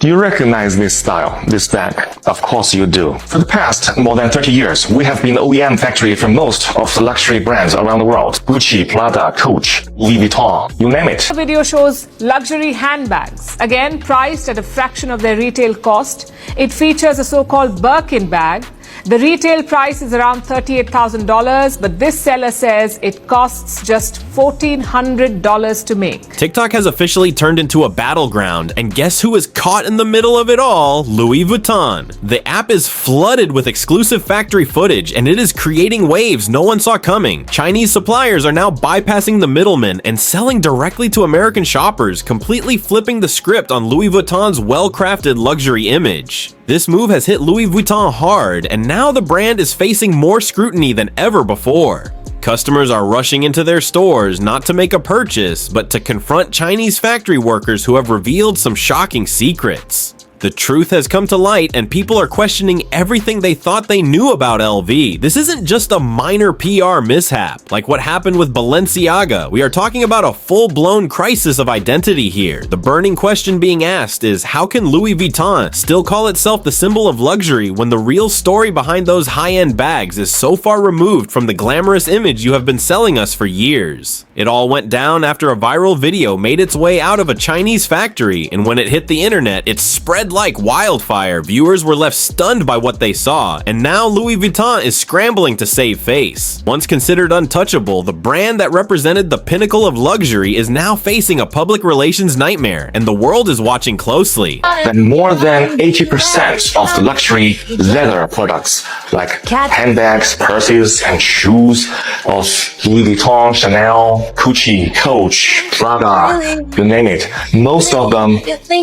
Do you recognize this style, this bag? Of course you do. For the past more than 30 years, we have been the OEM factory for most of the luxury brands around the world. Gucci, Prada, Coach, Louis Vuitton, you name it. The video shows luxury handbags, again priced at a fraction of their retail cost. It features a so-called Birkin bag. The retail price is around $38,000, but this seller says it costs just $1,400 to make. TikTok has officially turned into a battleground, and guess who is caught in the middle of it all? Louis Vuitton. The app is flooded with exclusive factory footage, and it is creating waves no one saw coming. Chinese suppliers are now bypassing the middlemen and selling directly to American shoppers, completely flipping the script on Louis Vuitton's well-crafted luxury image. This move has hit Louis Vuitton hard, and now the brand is facing more scrutiny than ever before. Customers are rushing into their stores not to make a purchase, but to confront Chinese factory workers who have revealed some shocking secrets. The truth has come to light, and people are questioning everything they thought they knew about LV. This isn't just a minor PR mishap, like what happened with Balenciaga. We are talking about a full-blown crisis of identity here. The burning question being asked is, how can Louis Vuitton still call itself the symbol of luxury when the real story behind those high-end bags is so far removed from the glamorous image you have been selling us for years? It all went down after a viral video made its way out of a Chinese factory, and when it hit the internet, it spread like wildfire. Viewers were left stunned by what they saw, and now Louis Vuitton is scrambling to save face. Once considered untouchable, the brand that represented the pinnacle of luxury is now facing a public relations nightmare, and the world is watching closely. And more than 80% of the luxury leather products, like handbags, purses, and shoes of Louis Vuitton, Chanel, Gucci, Coach, Prada, you name it, most of them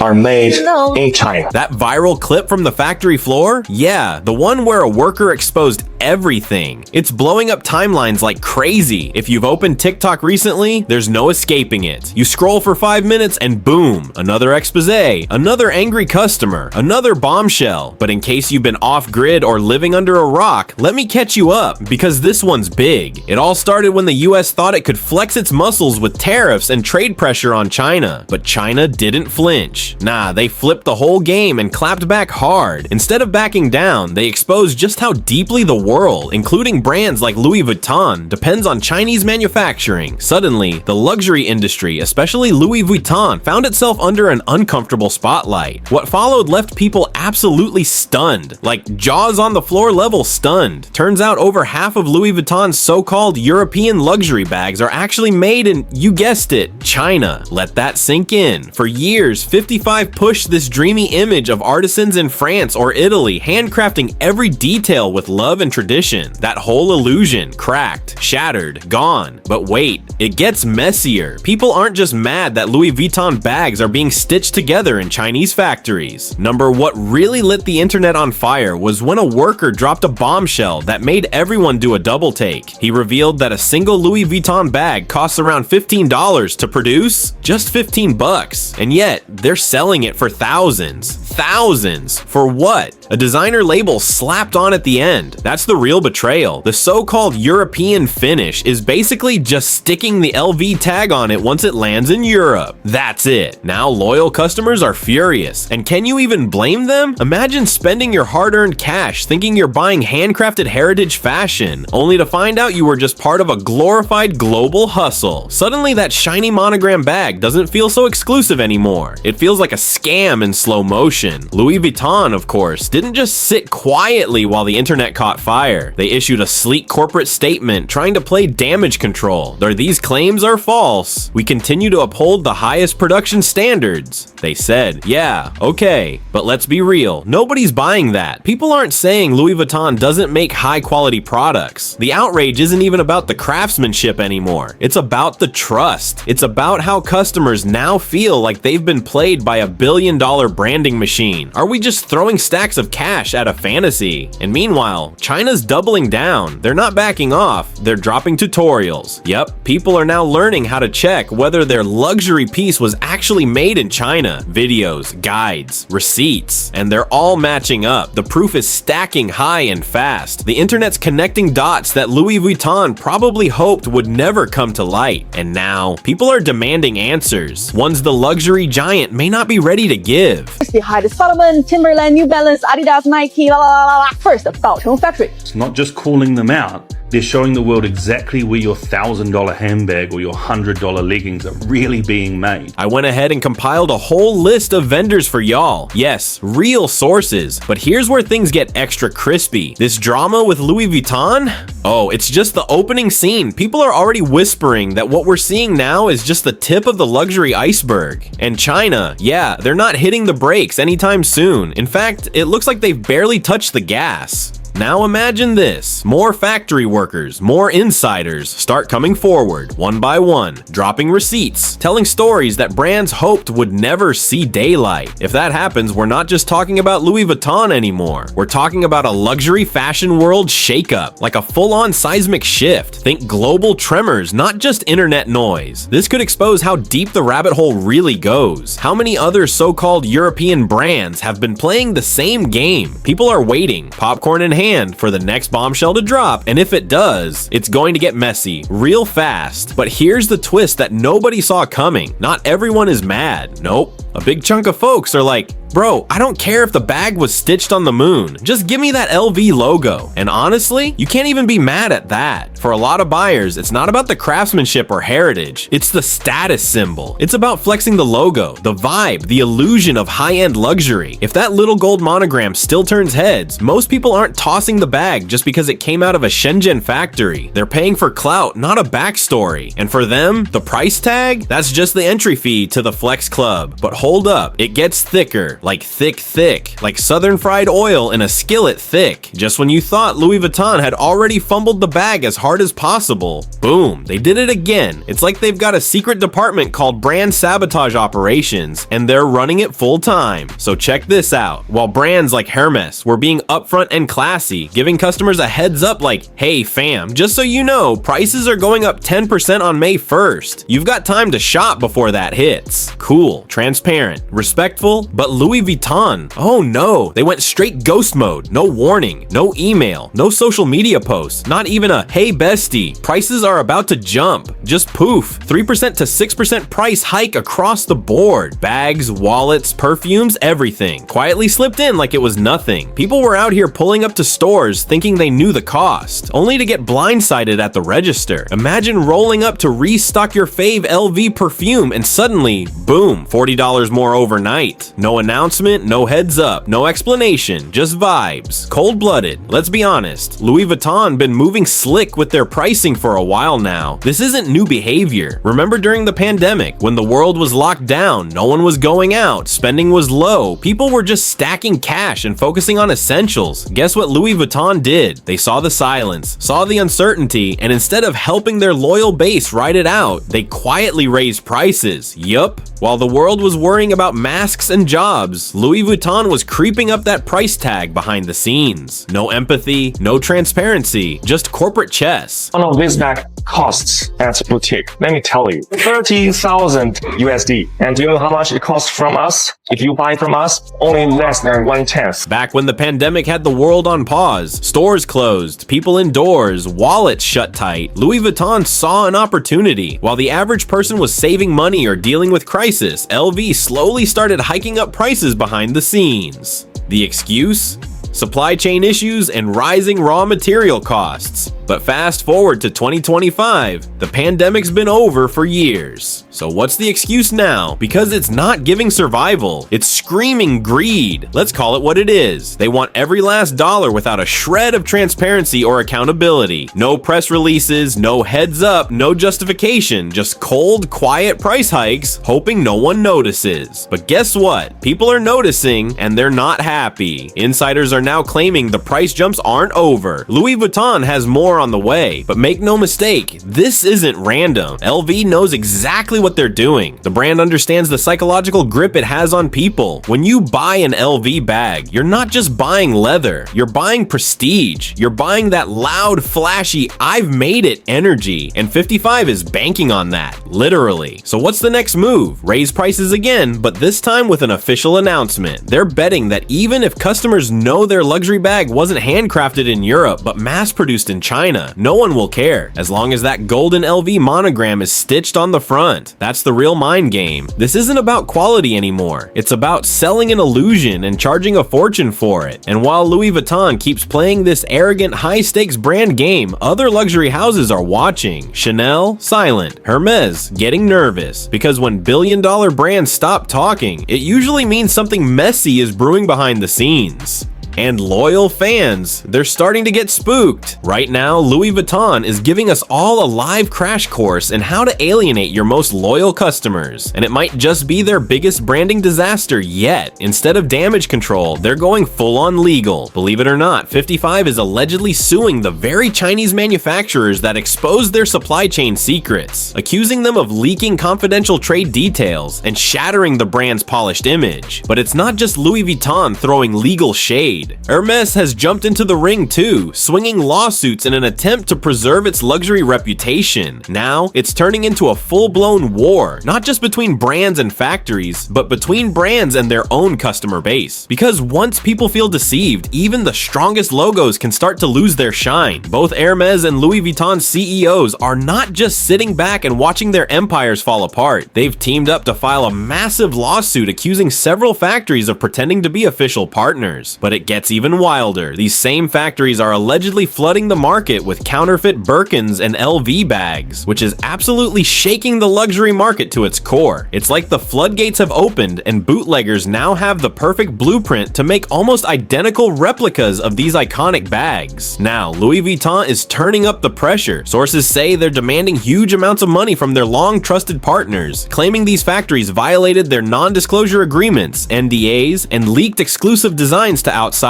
are made in China. That viral clip from the factory floor? Yeah, the one where a worker exposed everything. It's blowing up timelines like crazy. If you've opened TikTok recently, there's no escaping it. You scroll for 5 minutes and boom, another expose, another angry customer, another bombshell. But in case you've been off-grid or living under a rock, let me catch you up, because this one's big. It all started when the US thought it could flex its muscles with tariffs and trade pressure on China. But China didn't flinch. Nah, they flipped the whole game and clapped back hard. Instead of backing down, they exposed just how deeply the world, including brands like Louis Vuitton, depends on Chinese manufacturing. Suddenly, the luxury industry, especially Louis Vuitton, found itself under an uncomfortable spotlight. What followed left people absolutely stunned, like jaws on the floor level stunned. Turns out over half of Louis Vuitton's so-called European luxury bags are actually made in, you guessed it, China. Let that sink in. For years, 55 pushed this dreamy image of artisans in France or Italy handcrafting every detail with love and tradition. That whole illusion cracked, shattered, gone. But wait, it gets messier. People aren't just mad that Louis Vuitton bags are being stitched together in Chinese factories. What really lit the internet on fire was when a worker dropped a bombshell that made everyone do a double take. He revealed that a single Louis Vuitton bag costs around $15 to produce, just 15 bucks. And yet, they're selling it for thousands. Thousands! For what? A designer label slapped on at the end. That's the real betrayal. The so-called European finish is basically just sticking the LV tag on it once it lands in Europe. That's it. Now loyal customers are furious. And can you even blame them? Imagine spending your hard-earned cash thinking you're buying handcrafted heritage fashion, only to find out you were just part of a glorified global hustle. Suddenly that shiny monogram bag doesn't feel so exclusive anymore. It feels like a scam in slow motion. Louis Vuitton, of course, didn't just sit quietly while the internet caught fire. They issued a sleek corporate statement trying to play damage control. Though these claims are false, we continue to uphold the highest production standards. They said, yeah, okay, but let's be real, nobody's buying that. People aren't saying Louis Vuitton doesn't make high-quality products. The outrage isn't even about the craftsmanship anymore. It's about the trust. It's about how customers now feel like they've been played by a billion-dollar branding machine. Are we just throwing stacks of cash at a fantasy? And meanwhile, China's doubling down. They're not backing off. They're dropping tutorials. Yep, people are now learning how to check whether their luxury piece was actually made in China. Videos, guides, receipts, and they're all matching up. The proof is stacking high and fast. The internet's connecting dots that Louis Vuitton probably hoped would never come to light. And now, people are demanding answers. Ones the luxury giant may not be ready to give. behind Salomon, Timberland, New Balance, Adidas, Nike, la la la la la. First, the Vuitton factory. It's not just calling them out, they're showing the world exactly where your $1,000 handbag or your $100 leggings are really being made. I went ahead and compiled a whole list of vendors for y'all. Yes, real sources. But here's where things get extra crispy. This drama with Louis Vuitton? Oh, it's just the opening scene. People are already whispering that what we're seeing now is just the tip of the luxury iceberg. And China, yeah, they're not hitting the brakes anytime soon. In fact, it looks like they've barely touched the gas. Now imagine this. More factory workers, more insiders start coming forward, one by one, dropping receipts, telling stories that brands hoped would never see daylight. If that happens, we're not just talking about Louis Vuitton anymore. We're talking about a luxury fashion world shakeup, like a full-on seismic shift. Think global tremors, not just internet noise. This could expose how deep the rabbit hole really goes. How many other so-called European brands have been playing the same game? People are waiting, popcorn in hand, for the next bombshell to drop, and if it does, it's going to get messy real fast. But here's the twist that nobody saw coming. Not everyone is mad. Nope. A big chunk of folks are like, bro, I don't care if the bag was stitched on the moon. Just give me that LV logo. And honestly, you can't even be mad at that. For a lot of buyers, it's not about the craftsmanship or heritage. It's the status symbol. It's about flexing the logo, the vibe, the illusion of high-end luxury. If that little gold monogram still turns heads, most people aren't tossing the bag just because it came out of a Shenzhen factory. They're paying for clout, not a backstory. And for them, the price tag? That's just the entry fee to the Flex Club. But hold up, it gets thicker. Like thick, like southern fried oil in a skillet thick. Just when you thought Louis Vuitton had already fumbled the bag as hard as possible, boom, they did it again. It's like they've got a secret department called Brand Sabotage Operations, and they're running it full time. So check this out. While brands like Hermes were being upfront and classy, giving customers a heads up like, hey fam, just so you know, prices are going up 10% on May 1st. You've got time to shop before that hits. Cool, transparent, respectful, but Louis Vuitton, oh no, they went straight ghost mode. No warning, no email, no social media posts, not even a hey bestie, prices are about to jump. Just poof, 3% to 6% price hike across the board. Bags, wallets, perfumes, everything. Quietly slipped in like it was nothing. People were out here pulling up to stores thinking they knew the cost, only to get blindsided at the register. Imagine rolling up to restock your fave LV perfume and suddenly, boom, $40 more overnight. No announcement, no heads up, no explanation, just vibes. Cold-blooded. Let's be honest, Louis Vuitton been moving slick with their pricing for a while now. This isn't new behavior. Remember during the pandemic, when the world was locked down, no one was going out, spending was low, people were just stacking cash and focusing on essentials. Guess what Louis Vuitton did? They saw the silence, saw the uncertainty, and instead of helping their loyal base ride it out, they quietly raised prices. Yup. While the world was worrying about masks and jobs, Louis Vuitton was creeping up that price tag behind the scenes. No empathy, no transparency, just corporate chess. One of these bag costs at boutique, let me tell you, 30,000 USD. And do you know how much it costs from us? If you buy from us, only less than 1/10. Back when the pandemic had the world on pause, stores closed, people indoors, wallets shut tight, Louis Vuitton saw an opportunity. While the average person was saving money or dealing with crisis, LV slowly started hiking up prices behind the scenes. The excuse? Supply chain issues and rising raw material costs. But fast forward to 2025, the pandemic's been over for years. So what's the excuse now? Because it's not giving survival, it's screaming greed. Let's call it what it is. They want every last dollar without a shred of transparency or accountability. No press releases, no heads up, no justification, just cold, quiet price hikes, hoping no one notices. But guess what? People are noticing and they're not happy. Insiders are now claiming the price jumps aren't over. Louis Vuitton has more on the way, but make no mistake, this isn't random. LV knows exactly what they're doing. The brand understands the psychological grip it has on people. When you buy an LV bag, you're not just buying leather, you're buying prestige. You're buying that loud, flashy, I've made it energy, and 55 is banking on that, literally. So what's the next move? Raise prices again, but this time with an official announcement. They're betting that even if customers know their luxury bag wasn't handcrafted in Europe, but mass-produced in China, China. No one will care, as long as that golden LV monogram is stitched on the front. That's the real mind game. This isn't about quality anymore. It's about selling an illusion and charging a fortune for it. And while Louis Vuitton keeps playing this arrogant, high-stakes brand game, other luxury houses are watching. Chanel, silent. Hermes, getting nervous. Because when billion-dollar brands stop talking, it usually means something messy is brewing behind the scenes. And loyal fans, they're starting to get spooked. Right now, Louis Vuitton is giving us all a live crash course in how to alienate your most loyal customers. And it might just be their biggest branding disaster yet. Instead of damage control, they're going full-on legal. Believe it or not, 55 is allegedly suing the very Chinese manufacturers that exposed their supply chain secrets, accusing them of leaking confidential trade details and shattering the brand's polished image. But it's not just Louis Vuitton throwing legal shade. Hermes has jumped into the ring too, swinging lawsuits in an attempt to preserve its luxury reputation. Now, it's turning into a full-blown war, not just between brands and factories, but between brands and their own customer base. Because once people feel deceived, even the strongest logos can start to lose their shine. Both Hermes and Louis Vuitton CEOs are not just sitting back and watching their empires fall apart. They've teamed up to file a massive lawsuit accusing several factories of pretending to be official partners. But it gets even wilder. These same factories are allegedly flooding the market with counterfeit Birkins and LV bags, which is absolutely shaking the luxury market to its core. It's like the floodgates have opened and bootleggers now have the perfect blueprint to make almost identical replicas of these iconic bags. Now, Louis Vuitton is turning up the pressure. Sources say they're demanding huge amounts of money from their long-trusted partners, claiming these factories violated their non-disclosure agreements, NDAs, and leaked exclusive designs to outsiders.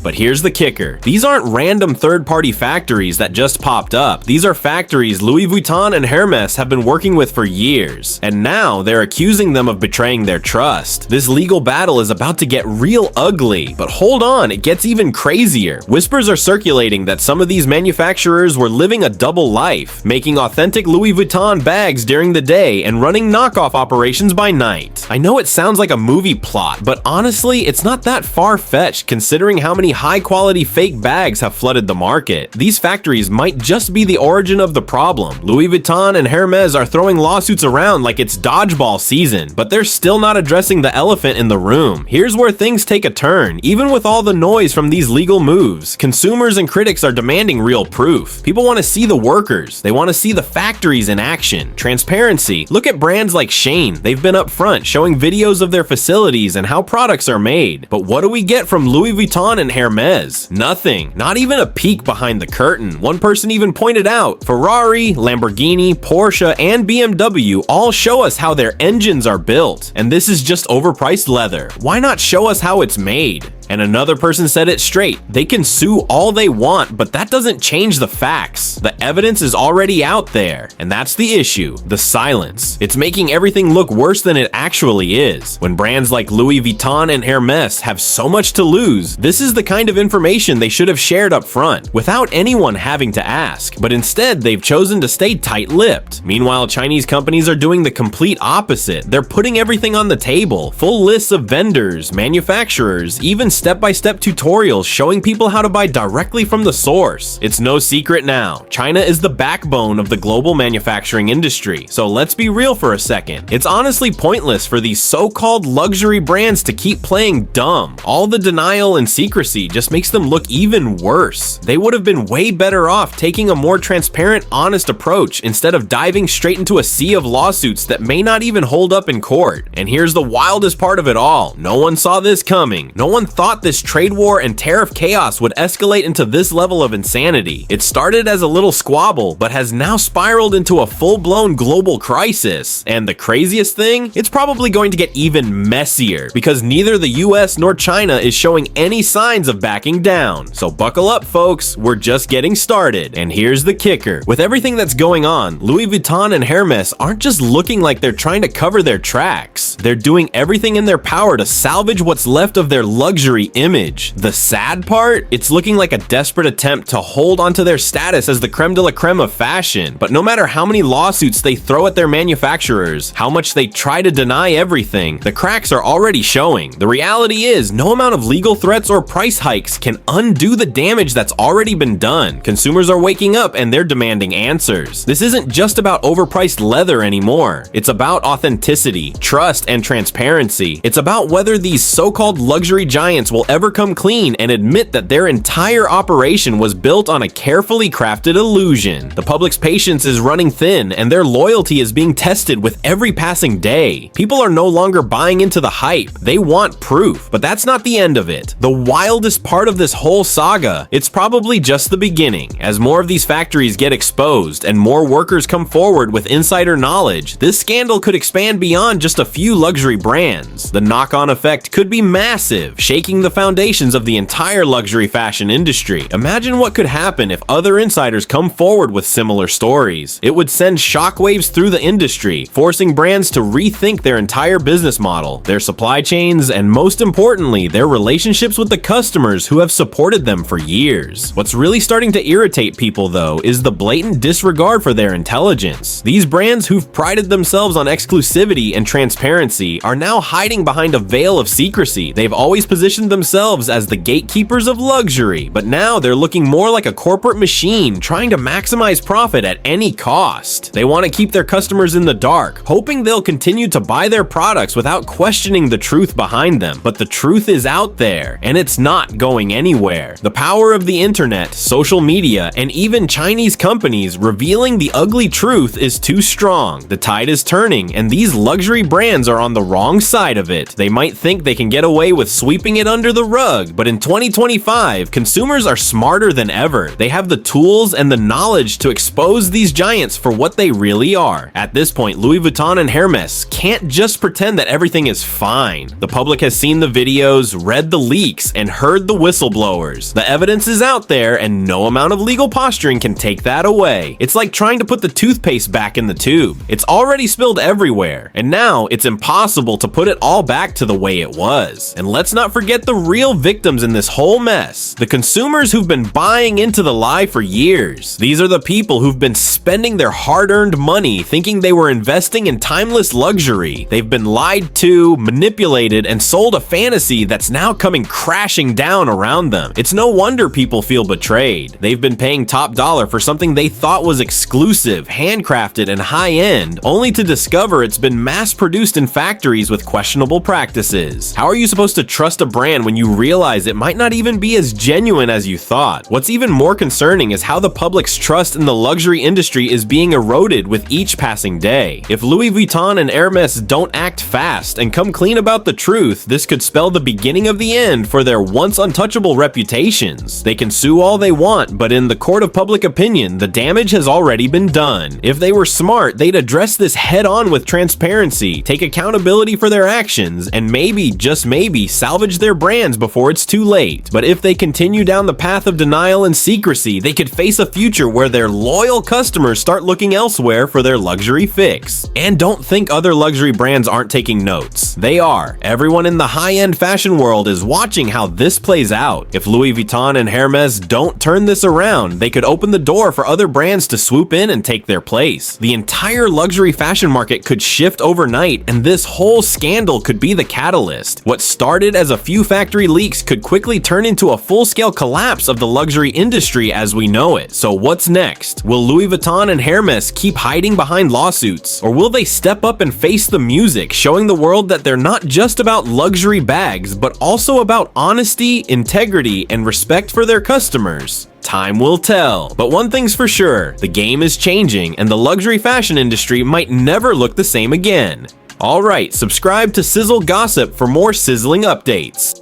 But here's the kicker. These aren't random third-party factories that just popped up. These are factories Louis Vuitton and Hermes have been working with for years, and now they're accusing them of betraying their trust. This legal battle is about to get real ugly, but hold on, it gets even crazier. Whispers are circulating that some of these manufacturers were living a double life, making authentic Louis Vuitton bags during the day and running knockoff operations by night. I know it sounds like a movie plot, but honestly, it's not that far-fetched considering how many high-quality fake bags have flooded the market. These factories might just be the origin of the problem. Louis Vuitton and Hermes are throwing lawsuits around like it's dodgeball season, but they're still not addressing the elephant in the room. Here's where things take a turn. Even with all the noise from these legal moves, consumers and critics are demanding real proof. People want to see the workers. They want to see the factories in action. Transparency. Look at brands like Shane. They've been up front showing videos of their facilities and how products are made. But what do we get from Louis Vuitton and Hermes? Nothing. Not even a peek behind the curtain. One person even pointed out, Ferrari, Lamborghini, Porsche, and BMW all show us how their engines are built. And this is just overpriced leather. Why not show us how it's made? And another person said it straight. They can sue all they want, but that doesn't change the facts. The evidence is already out there. And that's the issue, the silence. It's making everything look worse than it actually is. When brands like Louis Vuitton and Hermes have so much to lose, this is the kind of information they should have shared up front, without anyone having to ask. But instead, they've chosen to stay tight-lipped. Meanwhile, Chinese companies are doing the complete opposite. They're putting everything on the table. Full lists of vendors, manufacturers, even step-by-step tutorials showing people how to buy directly from the source. It's no secret now. China is the backbone of the global manufacturing industry. So let's be real for a second. It's honestly pointless for these so-called luxury brands to keep playing dumb. All the denial and secrecy just makes them look even worse. They would have been way better off taking a more transparent, honest approach instead of diving straight into a sea of lawsuits that may not even hold up in court. And here's the wildest part of it all. No one saw this coming. No one thought this trade war and tariff chaos would escalate into this level of insanity. It started as a little squabble, but has now spiraled into a full-blown global crisis. And the craziest thing? It's probably going to get even messier, because neither the US nor China is showing any signs of backing down. So buckle up, folks. We're just getting started. And here's the kicker. With everything that's going on, Louis Vuitton and Hermes aren't just looking like they're trying to cover their tracks. They're doing everything in their power to salvage what's left of their luxury luxury image. The sad part? It's looking like a desperate attempt to hold onto their status as the creme de la creme of fashion. But no matter how many lawsuits they throw at their manufacturers, how much they try to deny everything, the cracks are already showing. The reality is, no amount of legal threats or price hikes can undo the damage that's already been done. Consumers are waking up and they're demanding answers. This isn't just about overpriced leather anymore. It's about authenticity, trust, and transparency. It's about whether these so-called luxury giants will ever come clean and admit that their entire operation was built on a carefully crafted illusion. The public's patience is running thin and their loyalty is being tested with every passing day. People are no longer buying into the hype. They want proof. But that's not the end of it. The wildest part of this whole saga, it's probably just the beginning. As more of these factories get exposed and more workers come forward with insider knowledge, this scandal could expand beyond just a few luxury brands. The knock-on effect could be massive, shaking the foundations of the entire luxury fashion industry. Imagine what could happen if other insiders come forward with similar stories. It would send shockwaves through the industry, forcing brands to rethink their entire business model, their supply chains, and most importantly, their relationships with the customers who have supported them for years. What's really starting to irritate people, though, is the blatant disregard for their intelligence. These brands who've prided themselves on exclusivity and transparency are now hiding behind a veil of secrecy. They've always positioned themselves as the gatekeepers of luxury, but now they're looking more like a corporate machine trying to maximize profit at any cost. They want to keep their customers in the dark, hoping they'll continue to buy their products without questioning the truth behind them. But the truth is out there, and it's not going anywhere. The power of the internet, social media, and even Chinese companies revealing the ugly truth is too strong. The tide is turning, and these luxury brands are on the wrong side of it. They might think they can get away with sweeping it under the rug, but in 2025, consumers are smarter than ever. They have the tools and the knowledge to expose these giants for what they really are. At this point, Louis Vuitton and Hermes can't just pretend that everything is fine. The public has seen the videos, read the leaks, and heard the whistleblowers. The evidence is out there, and no amount of legal posturing can take that away. It's like trying to put the toothpaste back in the tube. It's already spilled everywhere, and now it's impossible to put it all back to the way it was. And let's not forget the real victims in this whole mess. The consumers who've been buying into the lie for years. These are the people who've been spending their hard-earned money thinking they were investing in timeless luxury. They've been lied to, manipulated, and sold a fantasy that's now coming crashing down around them. It's no wonder people feel betrayed. They've been paying top dollar for something they thought was exclusive, handcrafted, and high-end, only to discover it's been mass-produced in factories with questionable practices. How are you supposed to trust a brand when you realize it might not even be as genuine as you thought? What's even more concerning is how the public's trust in the luxury industry is being eroded with each passing day. If Louis Vuitton and Hermes don't act fast and come clean about the truth, this could spell the beginning of the end for their once untouchable reputations. They can sue all they want, but in the court of public opinion, the damage has already been done. If they were smart, they'd address this head on with transparency, take accountability for their actions, and maybe, just maybe, salvage their brands before it's too late. But if they continue down the path of denial and secrecy, they could face a future where their loyal customers start looking elsewhere for their luxury fix. And don't think other luxury brands aren't taking notes. They are. Everyone in the high-end fashion world is watching how this plays out. If Louis Vuitton and Hermes don't turn this around, they could open the door for other brands to swoop in and take their place. The entire luxury fashion market could shift overnight, and this whole scandal could be the catalyst. What started as a few factory leaks could quickly turn into a full-scale collapse of the luxury industry as we know it. So what's next? Will Louis Vuitton and Hermes keep hiding behind lawsuits? Or will they step up and face the music, showing the world that they're not just about luxury bags, but also about honesty, integrity, and respect for their customers? Time will tell. But one thing's for sure, the game is changing, and the luxury fashion industry might never look the same again. Alright, subscribe to Sizzle Gossip for more sizzling updates.